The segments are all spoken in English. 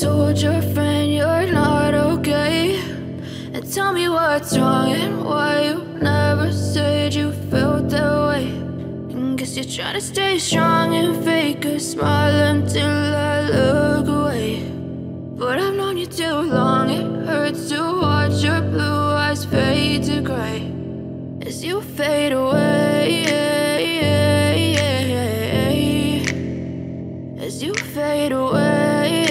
told your friend you're not okay, and tell me what's wrong and why you never said you felt that way. And guess you're trying to stay strong and fake a smile until I look away. But I've known you too long, it hurts to watch your blue eyes fade to gray as you fade away, as you fade away.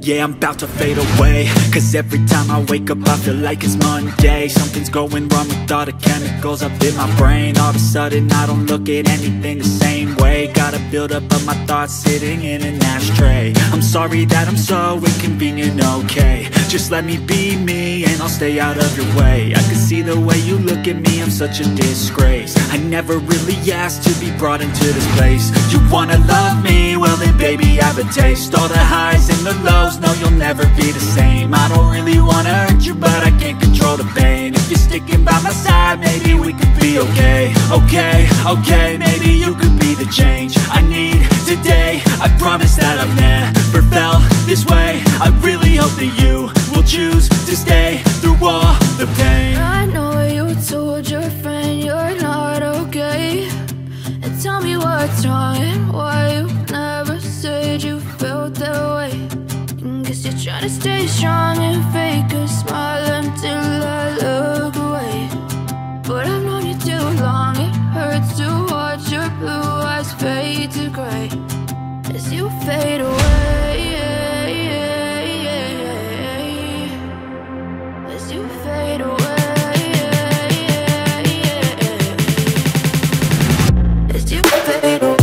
Yeah, I'm about to fade away, cause every time I wake up I feel like it's Monday. Something's going wrong with all the chemicals up in my brain. All of a sudden I don't look at anything the same way. Gotta build up of my thoughts sitting in an ashtray. I'm sorry that I'm so inconvenient, okay. Just let me be me and I'll stay out of your way. I can see the way you look at me, I'm such a disgrace. I never really asked to be brought into this place. You wanna love me? Well then baby I have a taste. All the highs and the lows, no you'll never be the same. I don't really wanna hurt you but I can't control the pain. If you're sticking by my side maybe we could be okay. Okay, maybe you could be the change I need today. I promise that I've never felt this way. I really hope that you will choose to stay through all the pain. I know you told your friend you're not okay, and tell me what's wrong and why you never said you felt that way. And guess you're trying to stay strong and fake a smile until I look away. But I've known you too long, it hurts to watch your blue eyes fade to gray as you fade away, as you fade away, as you fade away.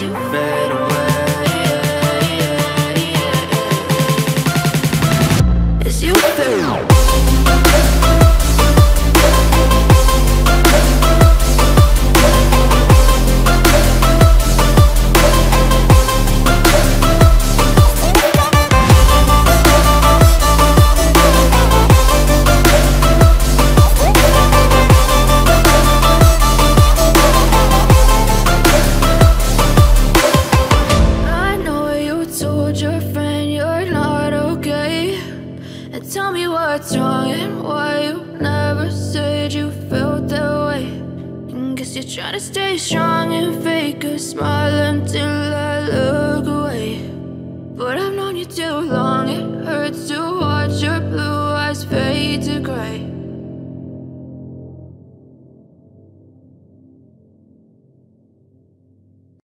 as you fade away. As you fade away. Tell me what's wrong and why you never said you felt that way. And guess you're trying to stay strong and fake